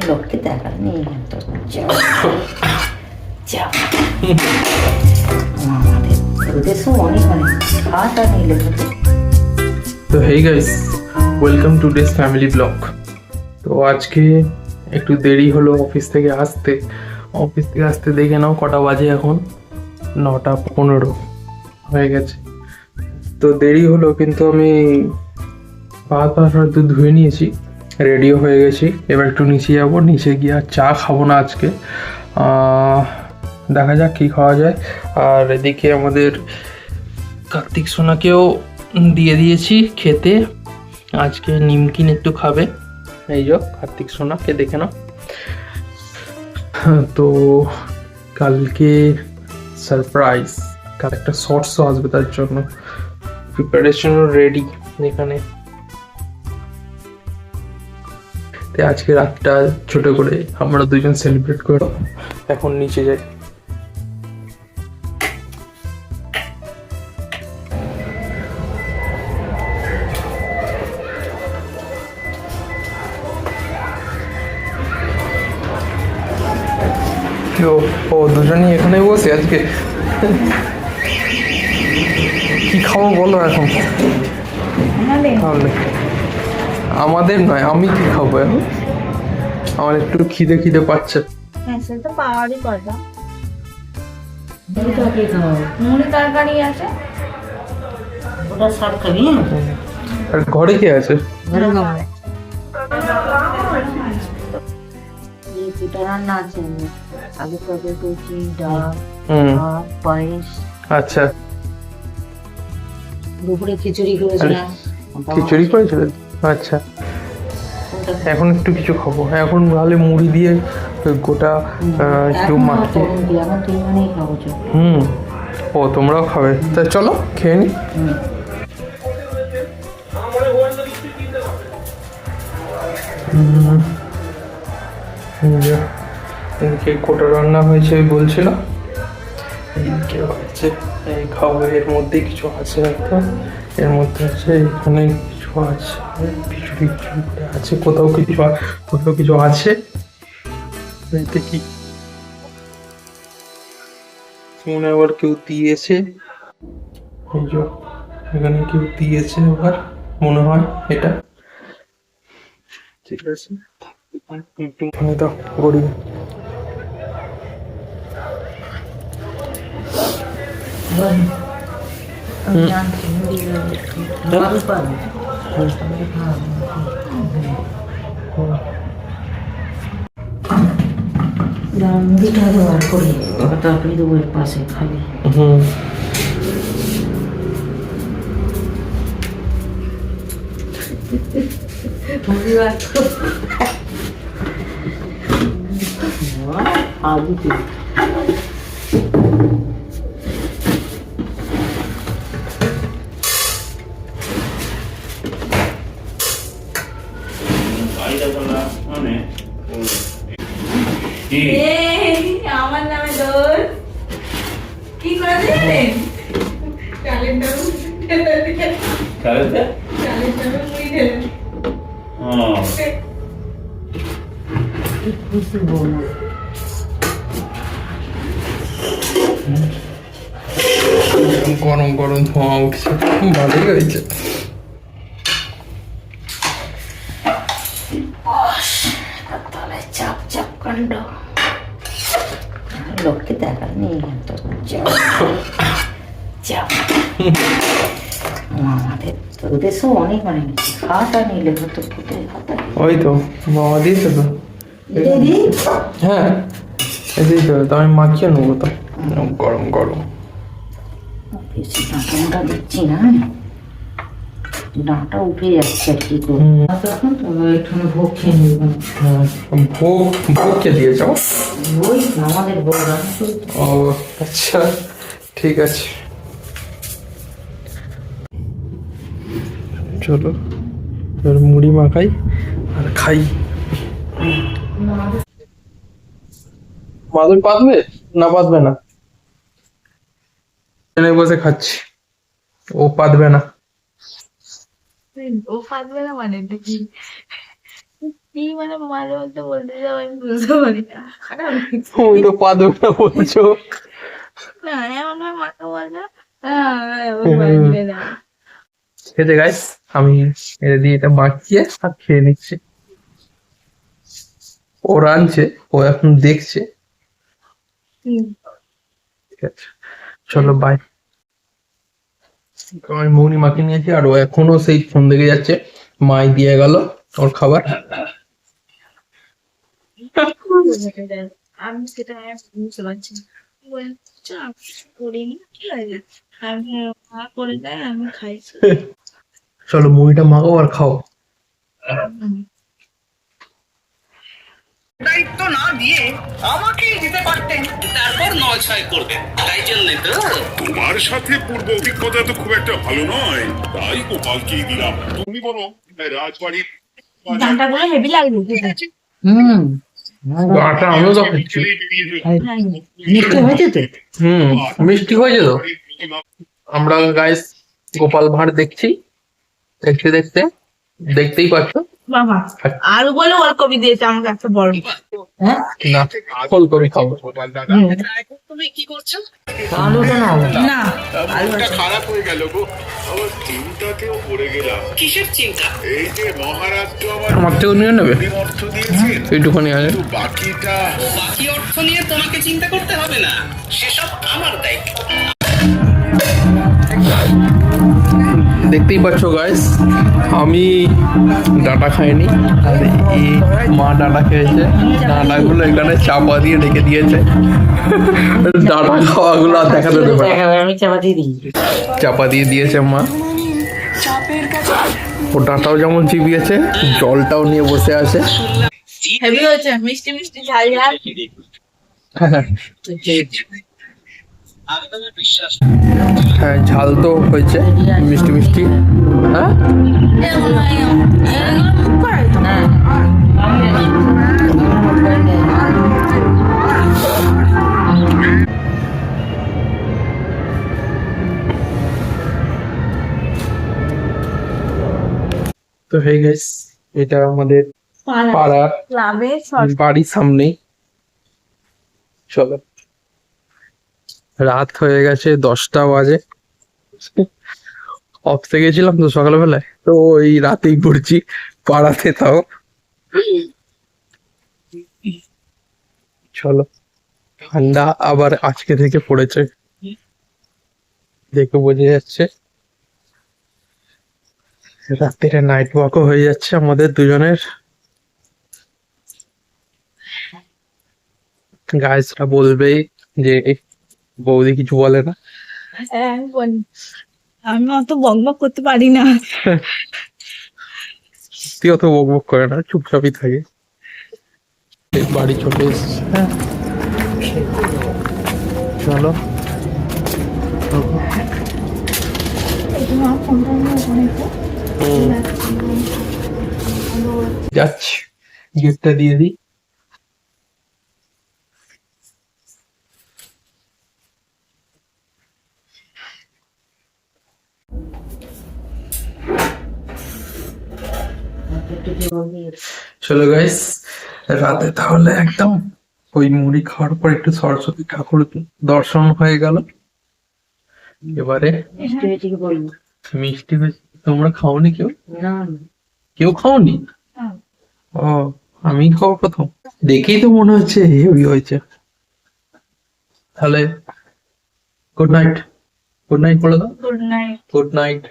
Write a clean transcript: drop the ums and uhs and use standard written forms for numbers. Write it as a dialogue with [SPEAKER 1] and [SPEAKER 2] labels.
[SPEAKER 1] লোককে দেখার নেই তো আমাদের ওদের সব অনেক খাওয়াটা নিলে
[SPEAKER 2] তো hey guys, welcome to Dey's family vlog. তো আজকে একটু দেরি হলো অফিস থেকে আসতে দেখে নাও কটা বাজে এখন, 9:15 হয়ে গেছে। তো দেরি হলো কিন্তু আমি ভাত হয়তো ধুয়ে নিয়েছি, রেডিও হয়ে গেছি। এবার একটু নিচে যাবো, নিচে গিয়ে আর চা খাবো না আজকে, দেখা যাক কী খাওয়া যায়। আর এদিকে আমাদের কার্তিক সোনাকেও দিয়ে দিয়েছি খেতে, আজকে নিমকিন একটু খাবে। এই যে কার্তিক সোনাকে দেখে নাও। তো কালকে সারপ্রাইজ, কাল একটা শর্টসও আসবে, তার জন্য প্রিপারেশনও রেডি এখানে। আজকে রাতটা ছোট করে আমরা দুজন সেলিব্রেট করব। এখন নিচে যাই। ও দুজনই এখানে বসে আজকে কি খাবো বলো এখন? তাহলে আমাদের নয়, আমি কি খাবো এখন? আমার একটু খিদে খিদে পাচ্ছে।
[SPEAKER 3] হ্যাঁ সে তো পাওয়ারই কথা।
[SPEAKER 1] মুড়ি তরকারি আছে, ওটা সব খাবি।
[SPEAKER 2] আর ঘরে কে আছে?
[SPEAKER 1] পিঠা রান্না আছে, আলু পটল লুচি, ডাল, ভাত, পায়েস।
[SPEAKER 2] আচ্ছা,
[SPEAKER 1] দুপুরে খিচুড়ি করেছিলাম।
[SPEAKER 2] খিচুড়ি করেছিলেন? আচ্ছা, এখন একটু কিছু খাবো। এখন ভালো মুড়ি দিয়ে গোটা একটু মাখিয়ে।
[SPEAKER 1] এখন তুই মানেই খাবো।
[SPEAKER 2] ও তোমরাও খাবে? তা চলো খেয়ে নি। এদিকে কোটা রান্না হয়েছে বলছিল, এইদিকে হচ্ছে এই খাবো। এর মধ্যে কিছু আছে হয়তো, এর মধ্যে আছে, এখানে কিছু আছে, খিচুড়ি আছে, কোথাও কিছু আছে। এতে কি মনে আবার কেউ দিয়েছে, এই যে এখানে কেউ দিয়েছে আবার মনে হয় এটা। ঠিক আছে, দাও গরিব।
[SPEAKER 1] মুড়িটা ব্যবহার করি, তরকারি দেবো এর পাশে খাবি। আলু
[SPEAKER 3] আমার নামে দোষ কি করে দিলেন? ক্যালেন্ডার মুড়ি ঢেলেন।
[SPEAKER 2] গরম গরম ধোঁয়া উঠছে, ভালোই হয়েছে।
[SPEAKER 1] তলায় চাপ চাপ কাণ্ড, লোককে দেখার নেই তো আমাদের ওদের সব অনেক খাওয়াটা নিলে হতো ফুটে খাতা।
[SPEAKER 2] ওই তো মামা দিয়েছে তো। হ্যাঁ এদিকে তো আমি মাখিয়ে নেবো তো। গরম গরম
[SPEAKER 1] বেশি ডাঁটা দিচ্ছি না, ডাঁটা উঠে যাচ্ছে আর কি করবো। এখন তো এখানে ভোগ খেয়ে নিব।
[SPEAKER 2] ভোগ কে দিয়েছ?
[SPEAKER 1] ওই আমাদের ভোগ।
[SPEAKER 2] ও আচ্ছা, ঠিক আছে, চলো এবার মুড়ি মাখাই আর খাই। মাদুর পাতবে না পাতবে না? এখানে বসে খাচ্ছি, ও পাতবে না।
[SPEAKER 3] ও পারবে না মানে কি? কি মানে মাঝে মধ্যে বলতে যাও আমি বুঝতে পারি না খারাপ লাগছে।
[SPEAKER 2] উল্টো পা দুটো বলছো।
[SPEAKER 3] না এমন ভাবে মাকে বলছে এমন বাজবে না।
[SPEAKER 2] ঠিক আছে গাইস, আমি এটা দিয়ে এটা মাখিয়ে আর খেয়ে নিচ্ছি। ও রাঁধছে, ও এখন দেখছে। ঠিক আছে, চলো বাই। আমি মৌনি মাকে নিয়েছি আর ও এখনো সেই ফোন দেখে যাচ্ছে। মাই দিয়ে গেল ওর খাবার।
[SPEAKER 3] আমি সেটা বুঝতে পারছি না। বলছে করিনি কি আছে আমি মা করে দেয় আমি খাই।
[SPEAKER 2] চলো মুড়িটা মাখো আর খাও।
[SPEAKER 4] দায়িত্ব না দিয়ে আমাকেই দিতে পারতেন, তারপর 9-6 করবেন। তাই জন্য তো
[SPEAKER 5] তোমার সাথে পূর্ব অভিজ্ঞতা তো খুব একটা ভালো নয়, তাই গোপালকেই দিলাম। তুমি বলো রাজবাড়ির
[SPEAKER 3] গানটাগুলো হেভি লাগবে।
[SPEAKER 2] আটা আমিও তো খাচ্ছি।
[SPEAKER 1] মিষ্টি হয়েছে তো?
[SPEAKER 2] মিষ্টি হয়েছে তো। আমরা গাইস গোপাল ভাঁড় দেখছি, দেখতে দেখতে দেখতেই পাচ্ছ।
[SPEAKER 3] বাবা আলু বলে ওলকপি দিয়েছে আমাকে একটা বড়।
[SPEAKER 1] হ্যাঁ,
[SPEAKER 2] না, ফুলকপি খাবো।
[SPEAKER 5] গোপাল দাদা
[SPEAKER 4] তুমি কি করছো?
[SPEAKER 1] আলুটা না হবে।
[SPEAKER 3] না
[SPEAKER 5] মনটা খারাপ হয়ে গেল গো, আবার চিন্তাতেও পড়ে গেলাম।
[SPEAKER 4] কিসের চিন্তা?
[SPEAKER 5] এই যে মহারাজ তো
[SPEAKER 2] আমার থেকে নিয়ে নেবে
[SPEAKER 5] অর্থ দিয়েছেন,
[SPEAKER 2] এইটুখানি আছে।
[SPEAKER 5] কিন্তু বাকিটা
[SPEAKER 4] বাকি অর্থ নিয়ে তোমাকে চিন্তা করতে হবে না, সেসব আমার দায়িত্ব।
[SPEAKER 2] দেখতেই পাচ্ছ গাইস, আমি ডাটা খাইনি আর এই মা ডাটা খেয়েছে। ডাটাগুলো এখানে চাপা দিয়ে রেখে দিয়েছে। ডাটা খাওয়াগুলো আর দেখাতে দেবে না।
[SPEAKER 1] আমি চাপাতি দিই।
[SPEAKER 2] চাপা দিয়ে দিয়েছে মা। ও ডাটাও যেমন চিবিয়েছে, জলটাও নিয়ে বসে আছে।
[SPEAKER 3] হেভি হয়েছে মিষ্টি মিষ্টি ঝাল ঝাল।
[SPEAKER 4] আমি তোমার বিশ্বাস
[SPEAKER 2] হ্যাঁ, ঝাল তো হয়েছে, মিষ্টি মিষ্টি। হ্যাঁ, তো হে গাইস, এটা আমাদের পাড়ার
[SPEAKER 3] ক্লাবে
[SPEAKER 2] বাড়ির সামনেই। চলো, রাত হয়ে গেছে, 10টা বাজে। অফিসে গেছিলাম তো সকালবেলায়, তো ওই রাতেই ঘুরছি পাড়াতে। তাও চলো, ঠান্ডা আবার আজকে থেকে পড়েছে, দেখে বোঝা যাচ্ছে। রাত্রিরে নাইট ওয়াকও হয়ে যাচ্ছে আমাদের দুজনের। গাইসরা বলবে যে বৌদি কিছু বলে না।
[SPEAKER 3] আমি বলি আমি অত বকবক করতে পারি না।
[SPEAKER 2] তুই অত বক বক করে না, চুপচাপই থাকে। এই বাড়ি চলে এসেছে। চলো, যাচ্ছি, গিফটটা দিয়ে দিই। চলো গাইস, রাতে তাহলে একদম ওই মুড়ি খাওয়ার পর একটু সরস্বতী ঠাকুর দর্শন হয়ে গেল। এবারে
[SPEAKER 1] মিষ্টি হয়েছে কি বলবো?
[SPEAKER 2] মিষ্টি হয়েছে। তোমরা খাওনি কেউ?
[SPEAKER 1] না,
[SPEAKER 2] কেউ খাওনি? ও, আমি খাবো প্রথম। দেখেই তো মনে হচ্ছে হেভি হয়েছে। তাহলে গুড নাইট। গুড নাইট বলে দাও।
[SPEAKER 3] Good night.
[SPEAKER 2] Good night.